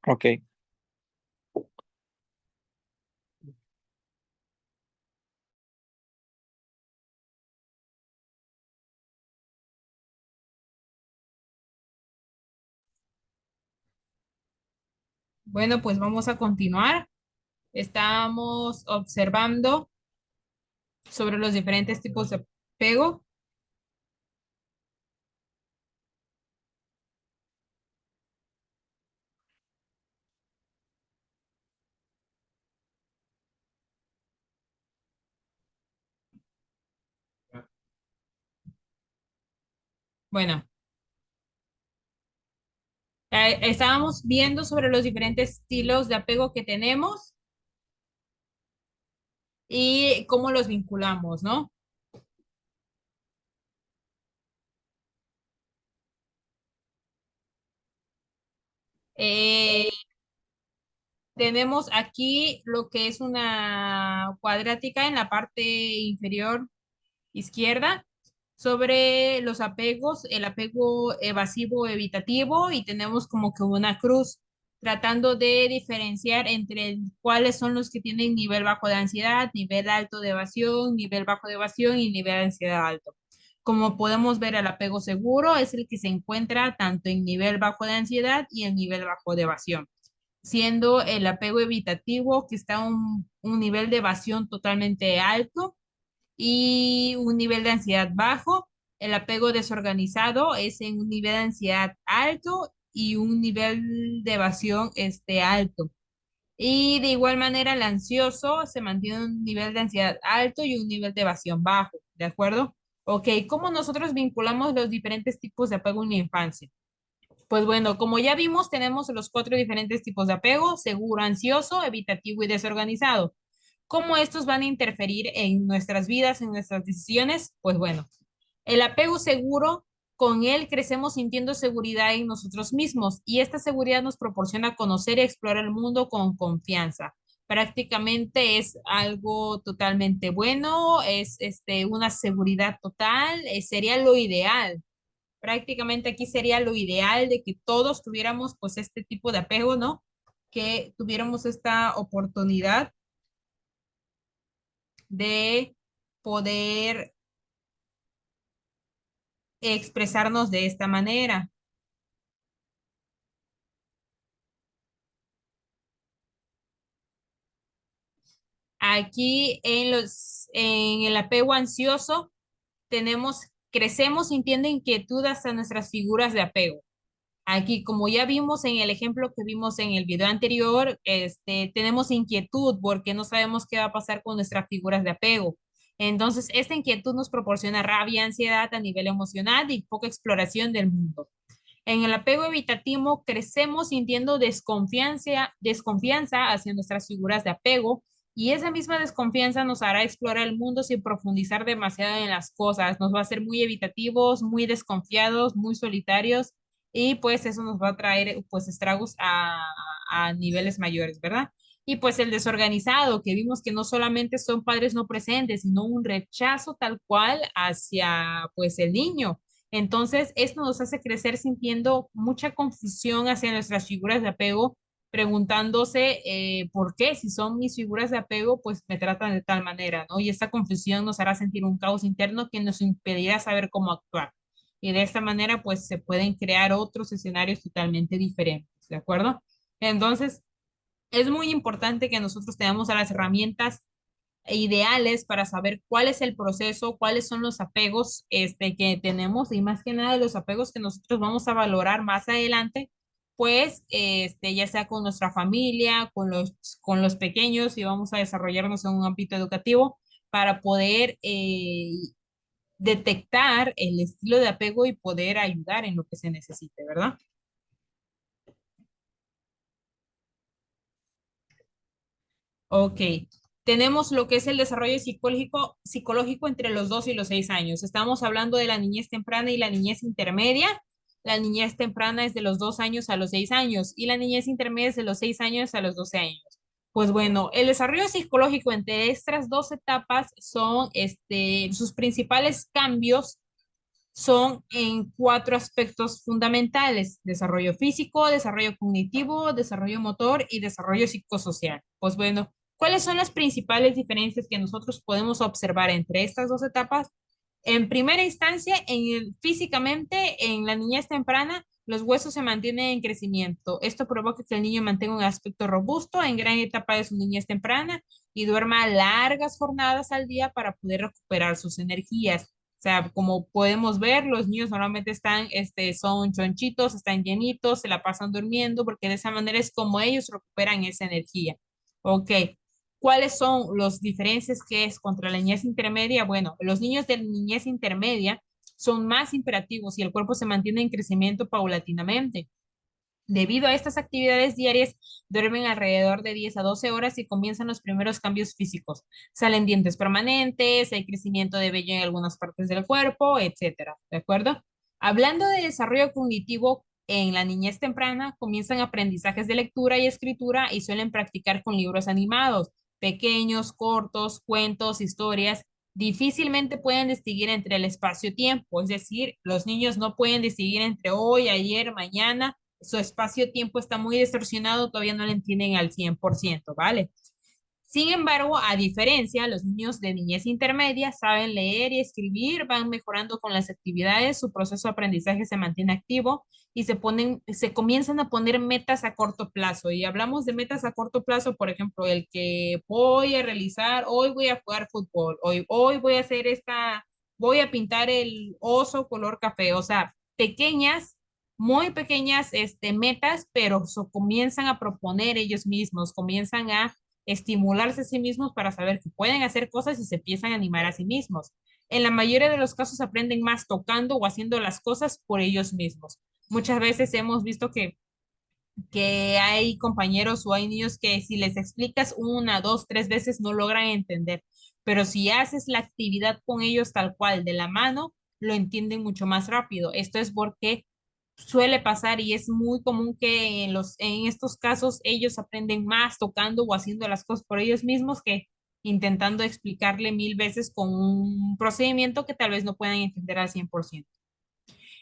Ok. Bueno, pues vamos a continuar. Estamos observando sobre los diferentes tipos de apego. Bueno, estábamos viendo sobre los diferentes estilos de apego que tenemos y cómo los vinculamos, ¿no? Eh, tenemos aquí lo que es una cuadrática en la parte inferior izquierda sobre los apegos, el apego evasivo evitativo y tenemos como que una cruz tratando de diferenciar entre cuáles son los que tienen nivel bajo de ansiedad, nivel alto de evasión, nivel bajo de evasión y nivel de ansiedad alto. Como podemos ver, el apego seguro es el que se encuentra tanto en nivel bajo de ansiedad y en nivel bajo de evasión, siendo el apego evitativo que está a un nivel de evasión totalmente alto y un nivel de ansiedad bajo. El apego desorganizado es en un nivel de ansiedad alto y un nivel de evasión alto. Y de igual manera, el ansioso se mantiene en un nivel de ansiedad alto y un nivel de evasión bajo, ¿de acuerdo? Ok, ¿cómo nosotros vinculamos los diferentes tipos de apego en la infancia? Pues bueno, como ya vimos, tenemos los cuatro diferentes tipos de apego: seguro, ansioso, evitativo y desorganizado. ¿Cómo estos van a interferir en nuestras vidas, en nuestras decisiones? Pues bueno, el apego seguro, con él crecemos sintiendo seguridad en nosotros mismos y esta seguridad nos proporciona conocer y explorar el mundo con confianza. Prácticamente es algo totalmente bueno, es una seguridad total, sería lo ideal. Prácticamente aquí sería lo ideal de que todos tuviéramos pues este tipo de apego, ¿no? Que tuviéramos esta oportunidad de poder expresarnos de esta manera. Aquí en el apego ansioso tenemos, crecemos sintiendo inquietud hasta nuestras figuras de apego. Aquí, como ya vimos en el ejemplo que vimos en el video anterior, tenemos inquietud porque no sabemos qué va a pasar con nuestras figuras de apego. Entonces, esta inquietud nos proporciona rabia, ansiedad a nivel emocional y poca exploración del mundo. En el apego evitativo crecemos sintiendo desconfianza hacia nuestras figuras de apego y esa misma desconfianza nos hará explorar el mundo sin profundizar demasiado en las cosas. Nos va a hacer muy evitativos, muy desconfiados, muy solitarios y pues eso nos va a traer pues estragos a niveles mayores, ¿verdad? Y pues el desorganizado, que vimos que no solamente son padres no presentes, sino un rechazo tal cual hacia pues el niño. Entonces, esto nos hace crecer sintiendo mucha confusión hacia nuestras figuras de apego, preguntándose por qué, si son mis figuras de apego, pues me tratan de tal manera, ¿no? Y esta confusión nos hará sentir un caos interno que nos impedirá saber cómo actuar. Y de esta manera, pues se pueden crear otros escenarios totalmente diferentes, ¿de acuerdo? Entonces, es muy importante que nosotros tengamos las herramientas ideales para saber cuál es el proceso, cuáles son los apegos que tenemos y más que nada los apegos que nosotros vamos a valorar más adelante, pues ya sea con nuestra familia, con los pequeños y vamos a desarrollarnos en un ámbito educativo para poder detectar el estilo de apego y poder ayudar en lo que se necesite, ¿verdad? Ok, tenemos lo que es el desarrollo psicológico entre los 2 y los 6 años. Estamos hablando de la niñez temprana y la niñez intermedia. La niñez temprana es de los 2 años a los 6 años y la niñez intermedia es de los 6 años a los 12 años. Pues bueno, el desarrollo psicológico entre estas dos etapas son sus principales cambios son en cuatro aspectos fundamentales: desarrollo físico, desarrollo cognitivo, desarrollo motor y desarrollo psicosocial. Pues bueno, ¿cuáles son las principales diferencias que nosotros podemos observar entre estas dos etapas? En primera instancia, físicamente, en la niñez temprana, los huesos se mantienen en crecimiento. Esto provoca que el niño mantenga un aspecto robusto en gran etapa de su niñez temprana y duerma largas jornadas al día para poder recuperar sus energías. O sea, como podemos ver, los niños normalmente son chonchitos, están llenitos, se la pasan durmiendo, porque de esa manera es como ellos recuperan esa energía. Ok. ¿Cuáles son las diferencias que es contra la niñez intermedia? Bueno, los niños de niñez intermedia son más imperativos y el cuerpo se mantiene en crecimiento paulatinamente. Debido a estas actividades diarias, duermen alrededor de 10 a 12 horas y comienzan los primeros cambios físicos. Salen dientes permanentes, hay crecimiento de vello en algunas partes del cuerpo, etcétera. ¿De acuerdo? Hablando de desarrollo cognitivo, en la niñez temprana comienzan aprendizajes de lectura y escritura y suelen practicar con libros animados, pequeños, cortos, cuentos, historias. Difícilmente pueden distinguir entre el espacio-tiempo, es decir, los niños no pueden distinguir entre hoy, ayer, mañana. Su espacio-tiempo está muy distorsionado, todavía no lo entienden al 100%, ¿vale? Sin embargo, a diferencia, los niños de niñez intermedia saben leer y escribir, van mejorando con las actividades, su proceso de aprendizaje se mantiene activo y se comienzan a poner metas a corto plazo. Y hablamos de metas a corto plazo, por ejemplo, el que voy a realizar, hoy voy a jugar fútbol, hoy voy a hacer voy a pintar el oso color café, o sea, pequeñas, muy pequeñas, metas, pero comienzan a proponer ellos mismos, comienzan a estimularse a sí mismos para saber que pueden hacer cosas y se empiezan a animar a sí mismos. En la mayoría de los casos aprenden más tocando o haciendo las cosas por ellos mismos. Muchas veces hemos visto que hay compañeros o hay niños que si les explicas una, dos, tres veces no logran entender, pero si haces la actividad con ellos tal cual, de la mano, lo entienden mucho más rápido. Esto es porque suele pasar y es muy común que en estos casos ellos aprenden más tocando o haciendo las cosas por ellos mismos que intentando explicarle mil veces con un procedimiento que tal vez no puedan entender al 100%.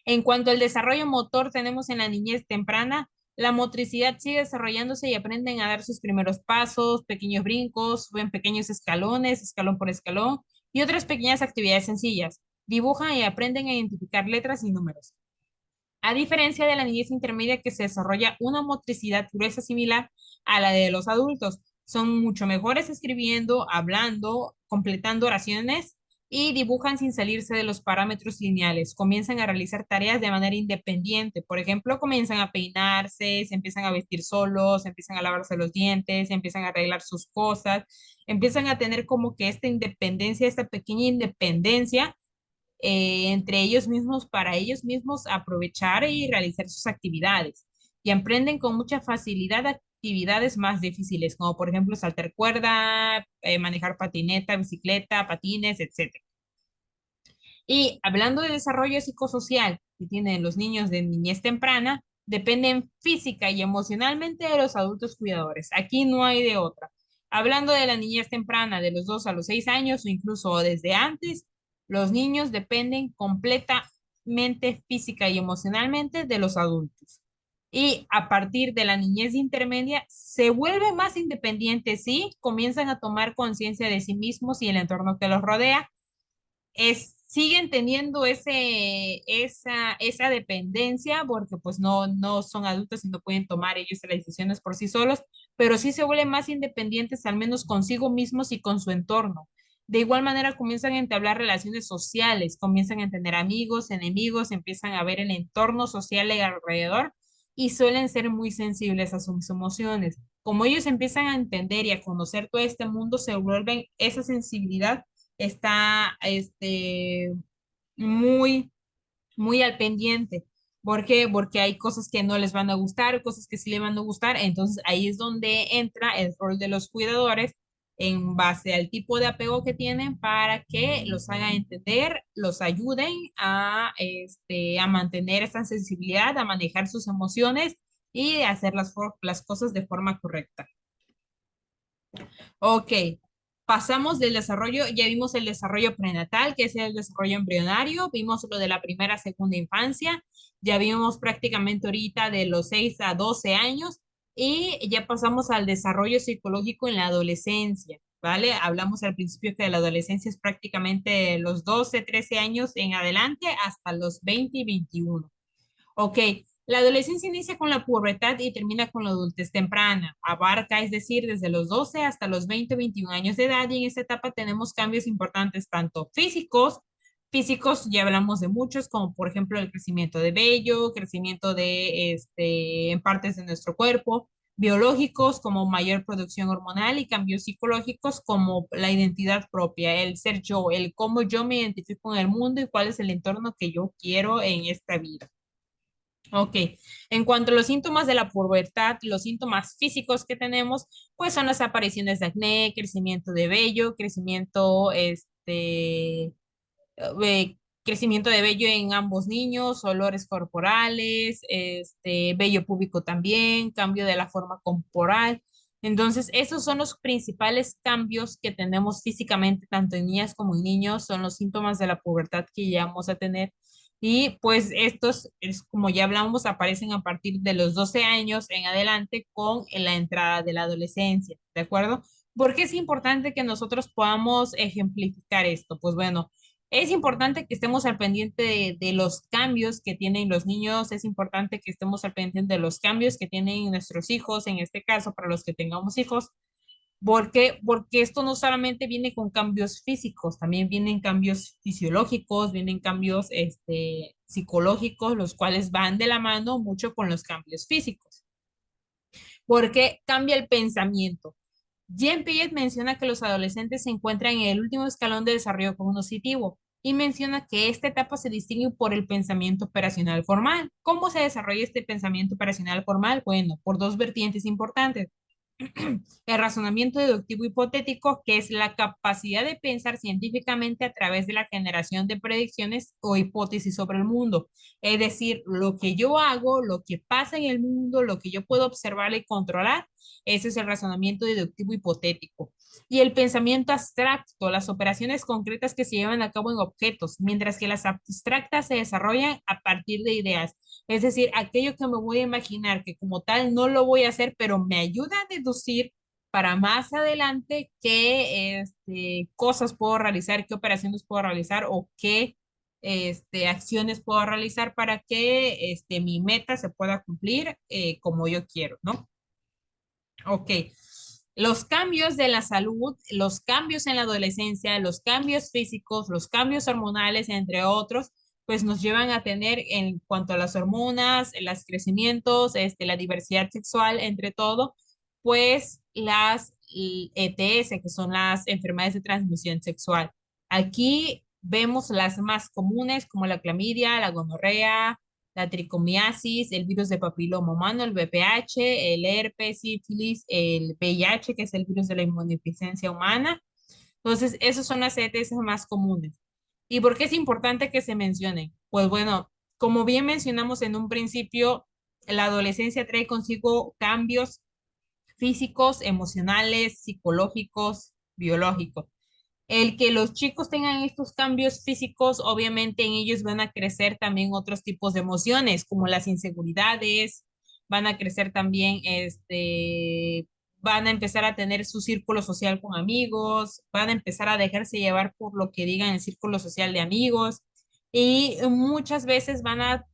En cuanto al desarrollo motor, tenemos en la niñez temprana, la motricidad sigue desarrollándose y aprenden a dar sus primeros pasos, pequeños brincos, suben pequeños escalones, escalón por escalón, y otras pequeñas actividades sencillas. Dibujan y aprenden a identificar letras y números. A diferencia de la niñez intermedia que se desarrolla una motricidad gruesa similar a la de los adultos, son mucho mejores escribiendo, hablando, completando oraciones y dibujan sin salirse de los parámetros lineales. Comienzan a realizar tareas de manera independiente. Por ejemplo, comienzan a peinarse, se empiezan a vestir solos, se empiezan a lavarse los dientes, se empiezan a arreglar sus cosas, empiezan a tener como que esta independencia, esta pequeña independencia entre ellos mismos para ellos mismos aprovechar y realizar sus actividades. Y aprenden con mucha facilidad actividades más difíciles, como por ejemplo saltar cuerda, manejar patineta, bicicleta, patines, etcétera. Y hablando de desarrollo psicosocial que tienen los niños de niñez temprana, dependen física y emocionalmente de los adultos cuidadores. Aquí no hay de otra. Hablando de la niñez temprana, de los 2 a los 6 años o incluso desde antes, los niños dependen completamente física y emocionalmente de los adultos. Y a partir de la niñez intermedia se vuelven más independientes, sí, comienzan a tomar conciencia de sí mismos y el entorno que los rodea, siguen teniendo esa dependencia porque pues no son adultos y no pueden tomar ellos las decisiones por sí solos, pero sí se vuelven más independientes, al menos consigo mismos y con su entorno. De igual manera comienzan a entablar relaciones sociales, comienzan a tener amigos, enemigos, empiezan a ver el entorno social alrededor y suelen ser muy sensibles a sus emociones. Como ellos empiezan a entender y a conocer todo este mundo, se vuelven esa sensibilidad está muy, muy al pendiente. ¿Por qué? Porque hay cosas que no les van a gustar, cosas que sí les van a gustar. Entonces ahí es donde entra el rol de los cuidadores en base al tipo de apego que tienen para que los hagan entender, los ayuden a mantener esa sensibilidad, a manejar sus emociones y a hacer las cosas de forma correcta. Ok, pasamos del desarrollo, ya vimos el desarrollo prenatal, que es el desarrollo embrionario, vimos lo de la primera, segunda infancia, ya vimos prácticamente ahorita de los 6 a 12 años y ya pasamos al desarrollo psicológico en la adolescencia, ¿vale? Hablamos al principio que la adolescencia es prácticamente los 12 13 años en adelante hasta los 20 y 21. Ok, la adolescencia inicia con la pubertad y termina con la adultez temprana. Abarca, es decir, desde los 12 hasta los 20, 21 años de edad y en esta etapa tenemos cambios importantes, tanto físicos ya hablamos de muchos, como por ejemplo el crecimiento de vello, crecimiento de, en partes de nuestro cuerpo, biológicos como mayor producción hormonal y cambios psicológicos como la identidad propia, el ser yo, el cómo yo me identifico en el mundo y cuál es el entorno que yo quiero en esta vida. Ok, en cuanto a los síntomas de la pubertad, los síntomas físicos que tenemos, pues son las apariciones de acné, crecimiento de vello, crecimiento de vello en ambos niños, olores corporales, vello púbico también, cambio de la forma corporal. Entonces, esos son los principales cambios que tenemos físicamente, tanto en niñas como en niños, son los síntomas de la pubertad que ya vamos a tener. Y pues estos, es, como ya hablamos, aparecen a partir de los 12 años en adelante con la entrada de la adolescencia, ¿de acuerdo? ¿Por qué es importante que nosotros podamos ejemplificar esto? Pues bueno, es importante que estemos al pendiente de los cambios que tienen los niños, es importante que estemos al pendiente de los cambios que tienen nuestros hijos, en este caso, para los que tengamos hijos, porque esto no solamente viene con cambios físicos, también vienen cambios fisiológicos, vienen cambios psicológicos, los cuales van de la mano mucho con los cambios físicos, porque cambia el pensamiento. Jean Piaget menciona que los adolescentes se encuentran en el último escalón de desarrollo cognitivo y menciona que esta etapa se distingue por el pensamiento operacional formal. ¿Cómo se desarrolla este pensamiento operacional formal? Bueno, por dos vertientes importantes. El razonamiento deductivo hipotético, que es la capacidad de pensar científicamente a través de la generación de predicciones o hipótesis sobre el mundo. Es decir, lo que yo hago, lo que pasa en el mundo, lo que yo puedo observar y controlar, ese es el razonamiento deductivo hipotético. Y el pensamiento abstracto, las operaciones concretas que se llevan a cabo en objetos, mientras que las abstractas se desarrollan a partir de ideas. Es decir, aquello que me voy a imaginar que como tal no lo voy a hacer, pero me ayuda a deducir para más adelante qué cosas puedo realizar, qué operaciones puedo realizar o qué acciones puedo realizar para que mi meta se pueda cumplir como yo quiero, ¿no? Ok. Los cambios de la salud, los cambios en la adolescencia, los cambios físicos, los cambios hormonales, entre otros, pues nos llevan a tener en cuanto a las hormonas, los crecimientos, la diversidad sexual, entre todo, pues las ETS, que son las enfermedades de transmisión sexual. Aquí vemos las más comunes como la clamidia, la gonorrea, la tricomiasis, el virus de papiloma humano, el VPH, el herpes, sífilis, el VIH, que es el virus de la inmunodeficiencia humana. Entonces, esas son las ETS más comunes. ¿Y por qué es importante que se mencionen? Pues bueno, como bien mencionamos en un principio, la adolescencia trae consigo cambios físicos, emocionales, psicológicos, biológicos. El que los chicos tengan estos cambios físicos, obviamente en ellos van a crecer también otros tipos de emociones, como las inseguridades, van a crecer también, van a empezar a tener su círculo social con amigos, van a empezar a dejarse llevar por lo que digan el círculo social de amigos y muchas veces van a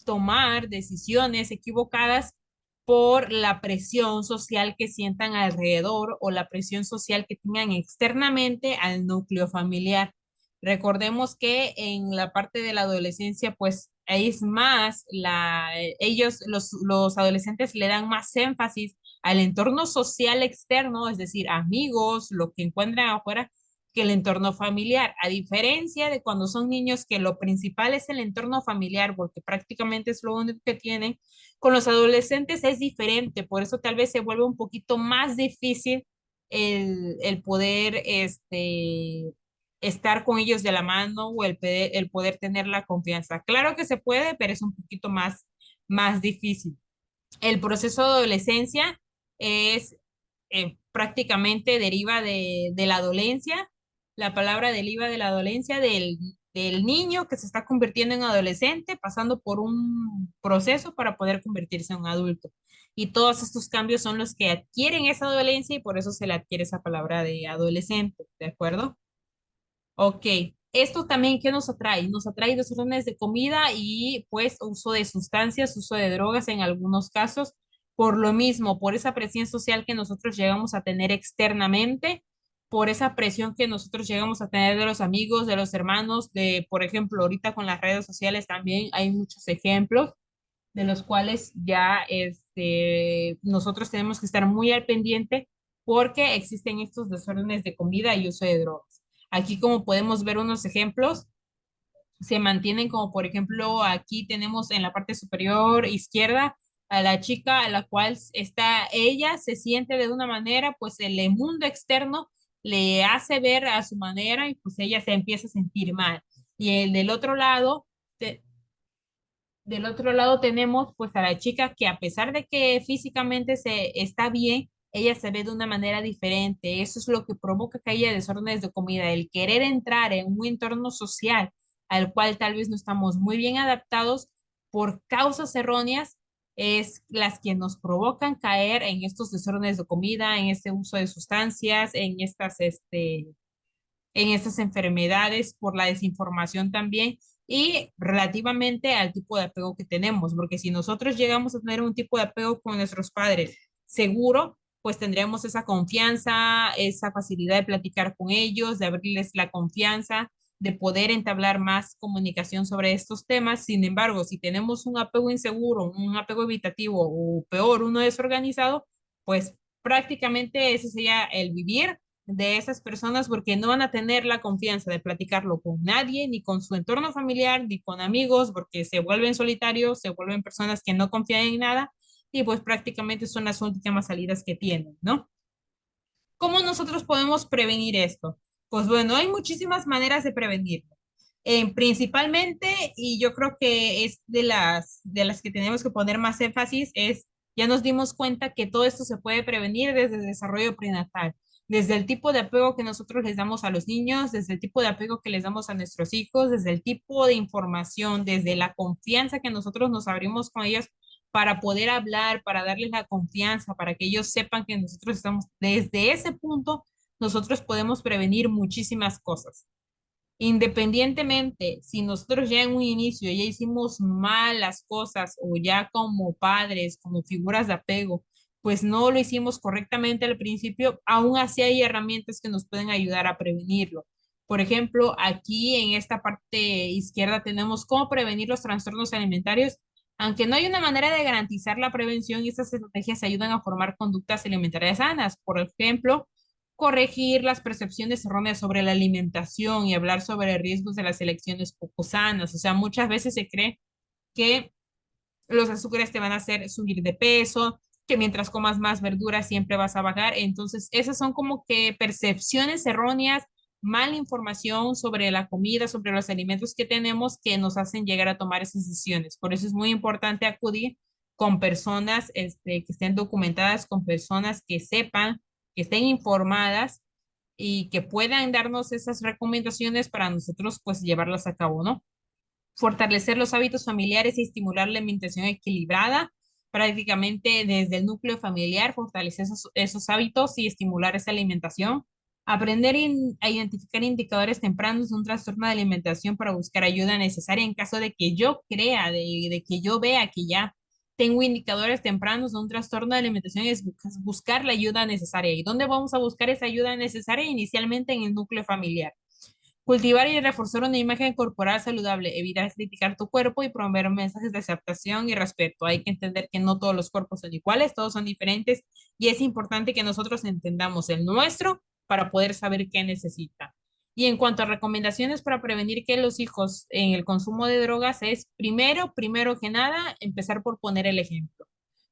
tomar decisiones equivocadas por la presión social que sientan alrededor o la presión social que tengan externamente al núcleo familiar. Recordemos que en la parte de la adolescencia, pues es más, ellos, los adolescentes le dan más énfasis al entorno social externo, es decir, amigos, lo que encuentran afuera, que el entorno familiar, a diferencia de cuando son niños que lo principal es el entorno familiar, porque prácticamente es lo único que tienen, con los adolescentes es diferente, por eso tal vez se vuelve un poquito más difícil el poder estar con ellos de la mano o el poder tener la confianza. Claro que se puede, pero es un poquito más difícil. El proceso de adolescencia es prácticamente deriva de la dolencia. La palabra deriva de la dolencia del niño que se está convirtiendo en adolescente, pasando por un proceso para poder convertirse en un adulto. Y todos estos cambios son los que adquieren esa dolencia y por eso se le adquiere esa palabra de adolescente, ¿de acuerdo? Ok, esto también, ¿qué nos atrae? Nos atrae desórdenes de comida y pues uso de sustancias, uso de drogas en algunos casos, por lo mismo, por esa presión social que nosotros llegamos a tener externamente, por esa presión que nosotros llegamos a tener de los amigos, de los hermanos, de, por ejemplo, ahorita con las redes sociales también hay muchos ejemplos de los cuales ya nosotros tenemos que estar muy al pendiente porque existen estos desórdenes de comida y uso de drogas. Aquí, como podemos ver unos ejemplos, se mantienen como por ejemplo aquí tenemos en la parte superior izquierda a la chica a la cual está ella se siente de una manera, pues el mundo externo le hace ver a su manera y pues ella se empieza a sentir mal. Y el del otro lado, del otro lado tenemos pues a la chica que a pesar de que físicamente se está bien, ella se ve de una manera diferente. Eso es lo que provoca que haya desórdenes de comida, el querer entrar en un entorno social al cual tal vez no estamos muy bien adaptados por causas erróneas, es las que nos provocan caer en estos desórdenes de comida, en este uso de sustancias, en estas enfermedades, por la desinformación también y relativamente al tipo de apego que tenemos, porque si nosotros llegamos a tener un tipo de apego con nuestros padres seguro, pues tendremos esa confianza, esa facilidad de platicar con ellos, de abrirles la confianza, de poder entablar más comunicación sobre estos temas. Sin embargo, si tenemos un apego inseguro, un apego evitativo o peor, uno desorganizado, pues prácticamente ese sería el vivir de esas personas porque no van a tener la confianza de platicarlo con nadie, ni con su entorno familiar, ni con amigos, porque se vuelven solitarios, se vuelven personas que no confían en nada y pues prácticamente son las últimas salidas que tienen, ¿no? ¿Cómo nosotros podemos prevenir esto? Pues bueno, hay muchísimas maneras de prevenirlo. Principalmente, y yo creo que es de las que tenemos que poner más énfasis, es ya nos dimos cuenta que todo esto se puede prevenir desde el desarrollo prenatal, desde el tipo de apego que nosotros les damos a los niños, desde el tipo de apego que les damos a nuestros hijos, desde el tipo de información, desde la confianza que nosotros nos abrimos con ellos para poder hablar, para darles la confianza, para que ellos sepan que nosotros estamos desde ese punto, nosotros podemos prevenir muchísimas cosas. Independientemente, si nosotros ya en un inicio ya hicimos malas cosas o ya como padres, como figuras de apego, pues no lo hicimos correctamente al principio, aún así hay herramientas que nos pueden ayudar a prevenirlo. Por ejemplo, aquí en esta parte izquierda tenemos cómo prevenir los trastornos alimentarios. Aunque no hay una manera de garantizar la prevención, estas estrategias ayudan a formar conductas alimentarias sanas. Por ejemplo, corregir las percepciones erróneas sobre la alimentación y hablar sobre riesgos de las elecciones poco sanas. O sea, muchas veces se cree que los azúcares te van a hacer subir de peso, que mientras comas más verduras siempre vas a bajar. Entonces, esas son como que percepciones erróneas, mala información sobre la comida, sobre los alimentos que tenemos que nos hacen llegar a tomar esas decisiones. Por eso es muy importante acudir con personas que estén documentadas, con personas que sepan, que estén informadas y que puedan darnos esas recomendaciones para nosotros pues llevarlas a cabo, ¿no? Fortalecer los hábitos familiares y estimular la alimentación equilibrada, prácticamente desde el núcleo familiar, fortalecer esos hábitos y estimular esa alimentación. Aprender a identificar indicadores tempranos de un trastorno de alimentación para buscar ayuda necesaria en caso de que yo crea, de que yo vea que ya tengo indicadores tempranos de un trastorno de alimentación, es buscar la ayuda necesaria. ¿Y dónde vamos a buscar esa ayuda necesaria? Inicialmente en el núcleo familiar. Cultivar y reforzar una imagen corporal saludable, evitar criticar tu cuerpo y promover mensajes de aceptación y respeto. Hay que entender que no todos los cuerpos son iguales, todos son diferentes y es importante que nosotros entendamos el nuestro para poder saber qué necesita. Y en cuanto a recomendaciones para prevenir que los hijos en el consumo de drogas es primero que nada, empezar por poner el ejemplo,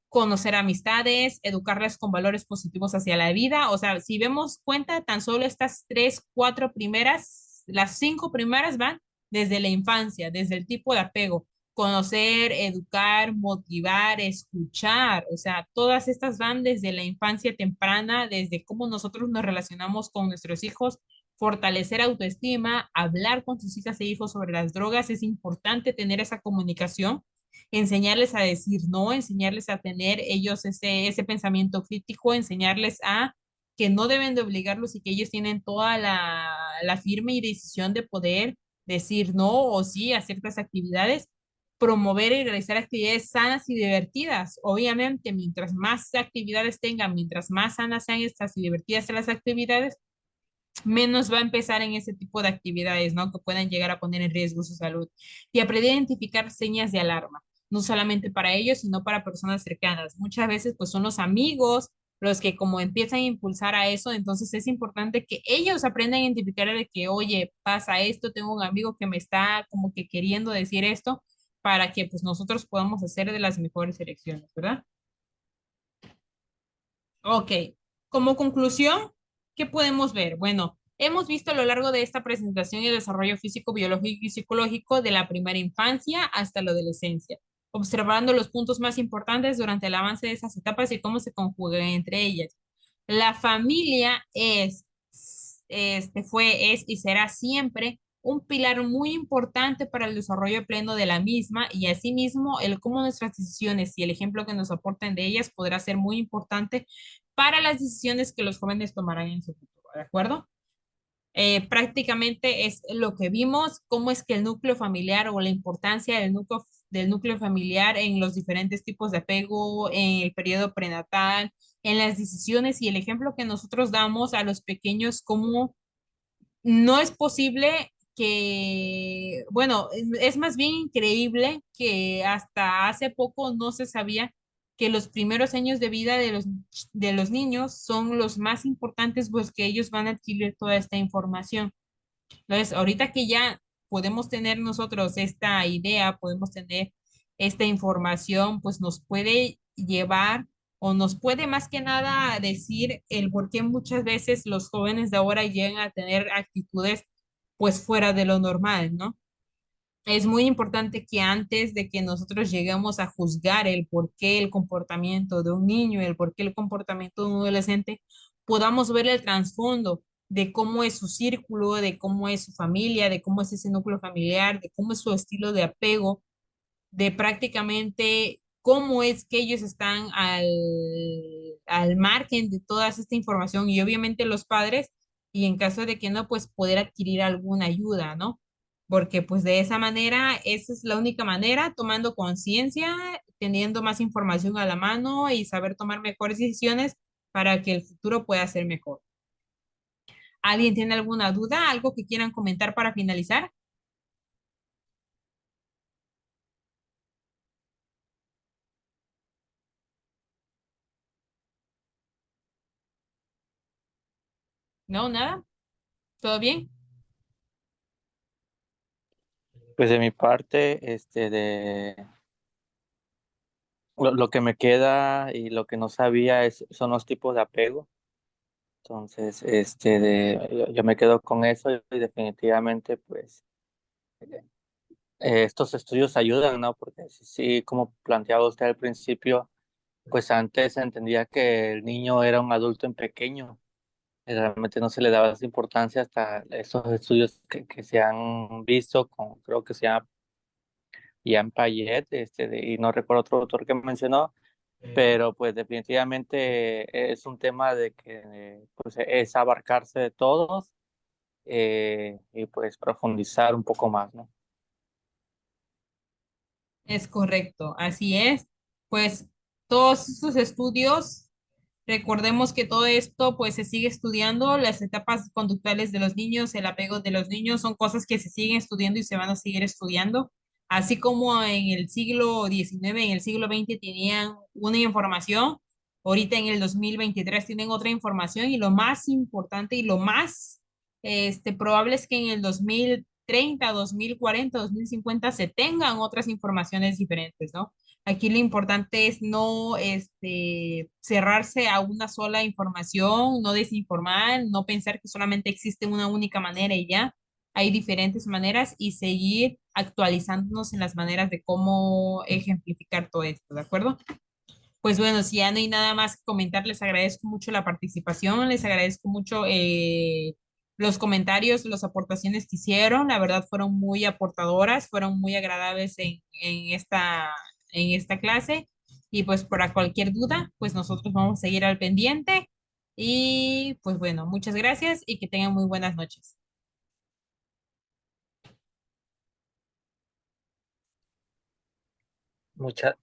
conocer amistades, educarles con valores positivos hacia la vida. O sea, si vemos cuenta, tan solo estas tres, cuatro primeras, las cinco primeras van desde la infancia, desde el tipo de apego. conocer, educar, motivar, escuchar. O sea, todas estas van desde la infancia temprana, desde cómo nosotros nos relacionamos con nuestros hijos, fortalecer autoestima, hablar con sus hijas e hijos sobre las drogas. Es importante tener esa comunicación, enseñarles a decir no, enseñarles a tener ellos ese pensamiento crítico, enseñarles a que no deben de obligarlos y que ellos tienen toda la firme decisión de poder decir no o sí a ciertas actividades, promover y realizar actividades sanas y divertidas. Obviamente, mientras más actividades tengan, mientras más sanas sean estas y divertidas sean las actividades, menos va a empezar en ese tipo de actividades, ¿no? Que puedan llegar a poner en riesgo su salud. Y aprender a identificar señas de alarma, no solamente para ellos, sino para personas cercanas. Muchas veces, pues son los amigos los que como empiezan a impulsar a eso, entonces es importante que ellos aprendan a identificar de que, oye, pasa esto, tengo un amigo que me está como que queriendo decir esto, para que pues nosotros podamos hacer de las mejores elecciones, ¿verdad? Ok, como conclusión, ¿qué podemos ver? Bueno, hemos visto a lo largo de esta presentación el desarrollo físico, biológico y psicológico de la primera infancia hasta la adolescencia, observando los puntos más importantes durante el avance de esas etapas y cómo se conjugan entre ellas. La familia es y será siempre un pilar muy importante para el desarrollo pleno de la misma y asimismo el cómo nuestras decisiones y el ejemplo que nos aporten de ellas podrá ser muy importante para las decisiones que los jóvenes tomarán en su futuro, ¿de acuerdo? Prácticamente es lo que vimos, cómo es que el núcleo familiar o la importancia del núcleo familiar en los diferentes tipos de apego, en el periodo prenatal, en las decisiones y el ejemplo que nosotros damos a los pequeños, cómo no es posible que, bueno, es más bien increíble que hasta hace poco no se sabía que los primeros años de vida de los niños son los más importantes, pues que ellos van a adquirir toda esta información. Entonces, ahorita que ya podemos tener nosotros esta idea, podemos tener esta información, pues nos puede llevar o nos puede más que nada decir el por qué muchas veces los jóvenes de ahora llegan a tener actitudes pues fuera de lo normal, ¿no? Es muy importante que antes de que nosotros lleguemos a juzgar el por qué el comportamiento de un niño, el por qué el comportamiento de un adolescente, podamos ver el trasfondo de cómo es su círculo, de cómo es su familia, de cómo es ese núcleo familiar, de cómo es su estilo de apego, de prácticamente cómo es que ellos están al margen de toda esta información y obviamente los padres, y en caso de que no, pues poder adquirir alguna ayuda, ¿no? Porque pues de esa manera, esa es la única manera, tomando conciencia, teniendo más información a la mano y saber tomar mejores decisiones para que el futuro pueda ser mejor. ¿Alguien tiene alguna duda? ¿Algo que quieran comentar para finalizar? ¿No? ¿Nada? ¿Todo bien? Pues de mi parte, lo que me queda y lo que no sabía son los tipos de apego. Entonces, yo me quedo con eso y definitivamente, pues, estos estudios ayudan, ¿no? Porque sí, sí, como planteaba usted al principio, pues antes se entendía que el niño era un adulto en pequeño. Y realmente no se le daba esa importancia hasta esos estudios que se han visto, con, creo que se llama Ian Payet, y no recuerdo otro autor que mencionó, pero pues definitivamente es un tema de que pues es abarcarse de todos y pues profundizar un poco más, ¿no? Es correcto, así es. Pues todos estos estudios, recordemos que todo esto pues se sigue estudiando, las etapas conductuales de los niños, el apego de los niños son cosas que se siguen estudiando y se van a seguir estudiando. Así como en el siglo XIX, en el siglo XX tenían una información, ahorita en el 2023 tienen otra información y lo más importante y lo más probable es que en el 2030, 2040, 2050 se tengan otras informaciones diferentes, ¿no? Aquí lo importante es no cerrarse a una sola información, no desinformar, no pensar que solamente existe una única manera y ya. Hay diferentes maneras y seguir actualizándonos en las maneras de cómo ejemplificar todo esto, ¿de acuerdo? Pues bueno, si ya no hay nada más que comentar, les agradezco mucho la participación, les agradezco mucho los comentarios, las aportaciones que hicieron, la verdad fueron muy aportadoras, fueron muy agradables en esta clase y pues para cualquier duda, pues nosotros vamos a seguir al pendiente y pues bueno, muchas gracias y que tengan muy buenas noches. Muchas